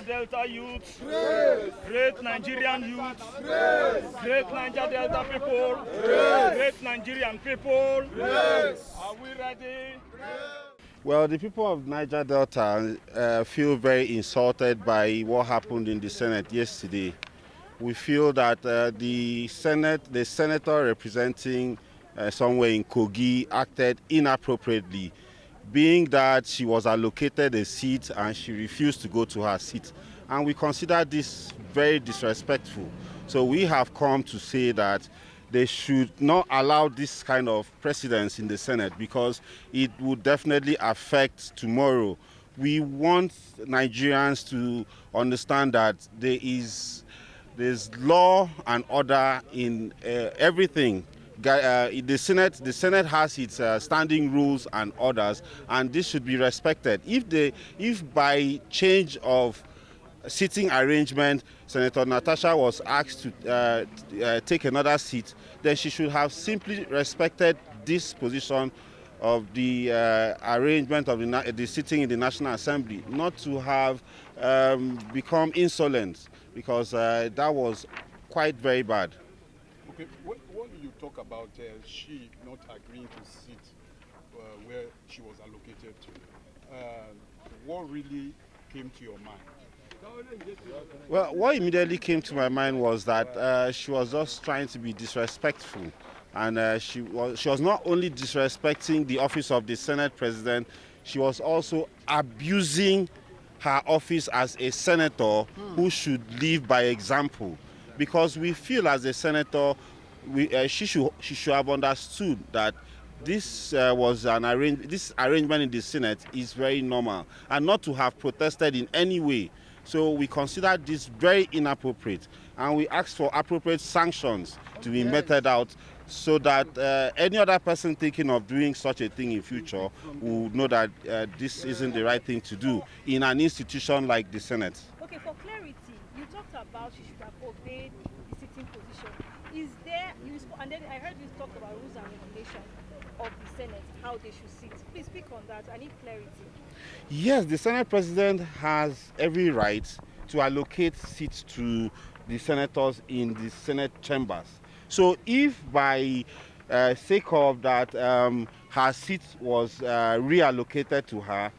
Niger Delta youth, great Nigerian youth, great Niger Delta people, great Nigerian people. Are we ready? Well, the people of Niger Delta feel very insulted by what happened in the Senate yesterday. We feel that the senator representing somewhere in Kogi acted inappropriately, being that she was allocated a seat and she refused to go to her seat. And we consider this very disrespectful. So we have come to say that they should not allow this kind of precedence in the Senate because it would definitely affect tomorrow. We want Nigerians to understand that there's law and order in everything. The Senate has its standing rules and orders, and this should be respected. If by change of sitting arrangement, Senator Natasha was asked to take another seat, then she should have simply respected this position of the arrangement of the sitting in the National Assembly, not to have become insolent, because that was quite very bad. Okay, when you talk about she not agreeing to sit where she was allocated to, what really came to your mind? Well, what immediately came to my mind was that she was just trying to be disrespectful. And she was not only disrespecting the office of the Senate President, she was also abusing her office as a senator who should live by example. Because we feel as a senator, she should have understood that this this arrangement in the Senate is very normal, and not to have protested in any way. So we consider this very inappropriate, and we ask for appropriate sanctions to be meted out, so that any other person thinking of doing such a thing in future will know that this isn't the right thing to do in an institution like the Senate. Okay, for clarity, you talked about she should have obeyed the sitting position. Is there, and then I heard you talk about rules and regulations of the Senate, how they should sit. Please speak on that. I need clarity. Yes, the Senate President has every right to allocate seats to the senators in the Senate chambers. So if by sake of that her seat was reallocated to her,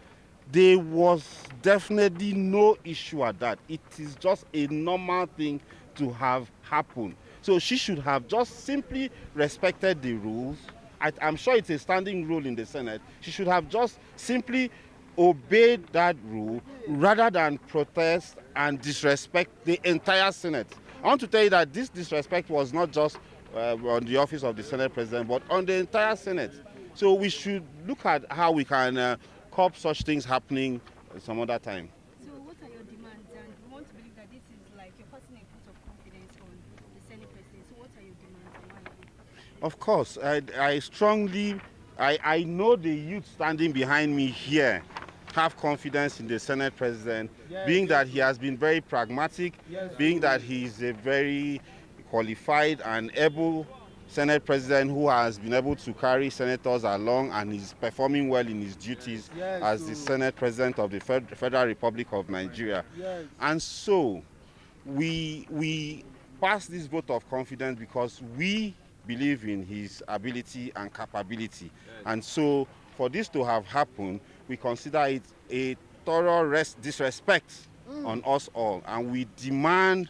there was definitely no issue at that. It is just a normal thing to have happened. So she should have just simply respected the rules. I'm sure it's a standing rule in the Senate. She should have just simply obeyed that rule rather than protest and disrespect the entire Senate. I want to tell you that this disrespect was not just on the office of the Senate President, but on the entire Senate. So we should look at how we can curb such things happening some other time. So what are your demands? And we want to believe that this is like you're passing a vote of confidence on the Senate President. So what are your demands and why? Of course, I know the youth standing behind me here have confidence in the Senate President, being that he has been very pragmatic, being that he is a very qualified and able Senate President who has been able to carry senators along and is performing well in his duties as the Senate President of the Federal Republic of Nigeria. And so we pass this vote of confidence because we believe in his ability and capability. And so for this to have happened, we consider it a thorough disrespect on us all, and we demand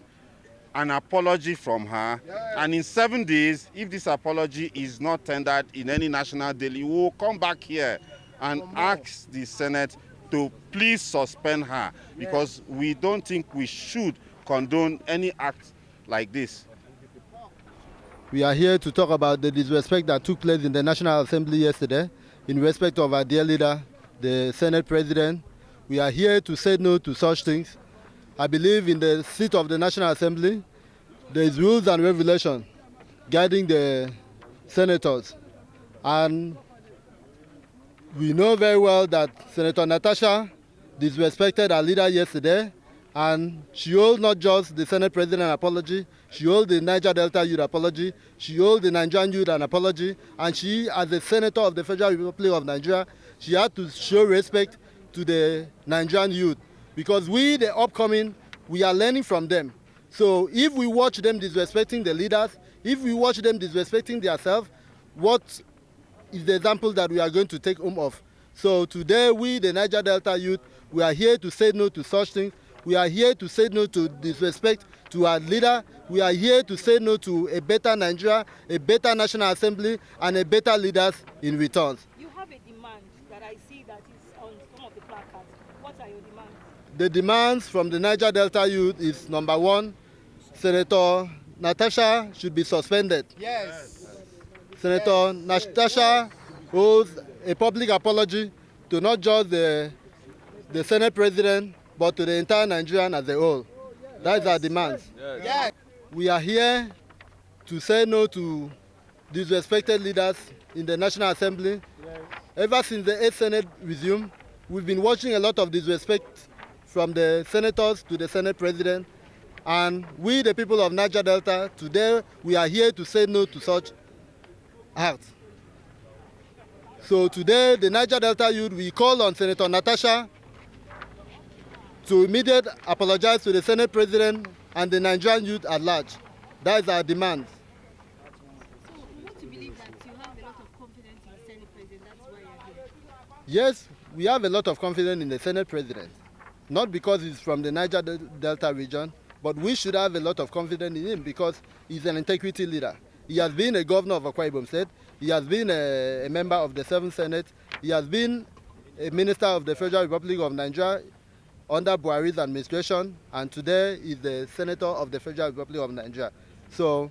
an apology from her. And in 7 days, if this apology is not tendered in any national daily, we will come back here and ask the Senate to please suspend her, because we don't think we should condone any act like this. We are here to talk about the disrespect that took place in the National Assembly yesterday in respect of our dear leader, the Senate President. We are here to say no to such things. I believe in the seat of the National Assembly, there is rules and regulations guiding the senators. And we know very well that Senator Natasha disrespected our leader yesterday, and she owes not just the Senate President an apology, she owes the Niger Delta youth apology, she owes the Nigerian youth an apology, and she, as a senator of the Federal Republic of Nigeria, she had to show respect to the Nigerian youth. because we, the upcoming, we are learning from them. So if we watch them disrespecting the leaders, if we watch them disrespecting themselves, what is the example that we are going to take home of? So today, we, the Niger Delta youth, we are here to say no to such things. We are here to say no to disrespect to our leader. We are here to say no to a better Nigeria, a better National Assembly, and a better leaders in return. You have a demand that I see that is on some of the placards. What are your demands? The demands from the Niger Delta youth is, number one, Senator Natasha should be suspended. Yes. Senator Natasha owes a public apology to not just the Senate President, but to the entire Nigerian as a whole. That is our demands. Yes. We are here to say no to disrespected leaders in the National Assembly. Ever since the 8th Senate resumed, we've been watching a lot of disrespect from the senators to the Senate President. And we, the people of Niger Delta, today we are here to say no to such acts. So today, the Niger Delta youth, we call on Senator Natasha to immediately apologize to the Senate President and the Nigerian youth at large. That is our demand. So we want to believe that you have a lot of confidence in the Senate President. That's why you're here. Yes, we have a lot of confidence in the Senate President. Not because he's from the Niger Delta region, but we should have a lot of confidence in him because he's an integrity leader. He has been a governor of Akwa Ibom State. He has been a member of the 7th Senate. He has been a minister of the Federal Republic of Nigeria under Buhari's administration, and today is the senator of the Federal Republic of Nigeria. So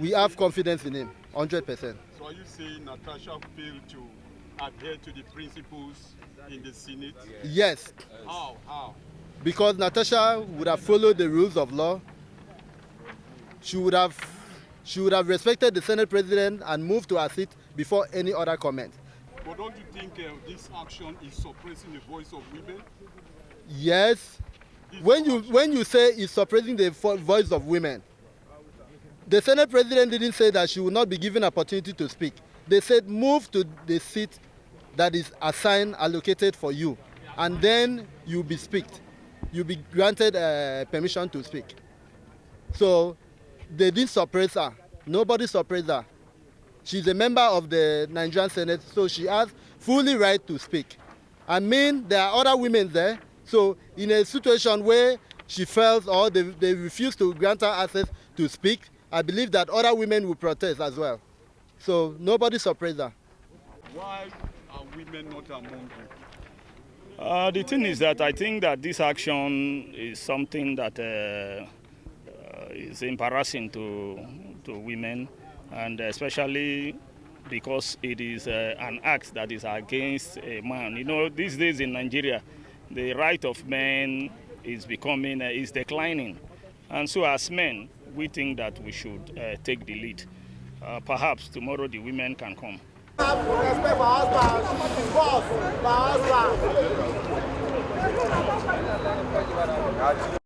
we have confidence in him, 100%. So are you saying Natasha failed to adhere to the principles in the Senate? Yes. How? Because Natasha would have followed the rules of law. She would have respected the Senate President and moved to her seat before any other comment. But don't you think this action is suppressing the voice of women? Yes. When you say it's suppressing the voice of women, the Senate President didn't say that she would not be given opportunity to speak. They said move to the seat that is assigned, allocated for you, and then you'll be speaked. You'll be granted permission to speak. So they didn't suppress her. Nobody suppressed her. She's a member of the Nigerian Senate, so she has fully right to speak. I mean, there are other women there, so in a situation where she fails or they refuse to grant her access to speak, I believe that other women will protest as well. So nobody suppressed her. Why are women not among you? The thing is that I think that this action is something that is embarrassing to women, and especially because it is an act that is against a man. You know, these days in Nigeria, the right of men is declining. And so as men, we think that we should take the lead. Perhaps tomorrow the women can come. Respect for husband.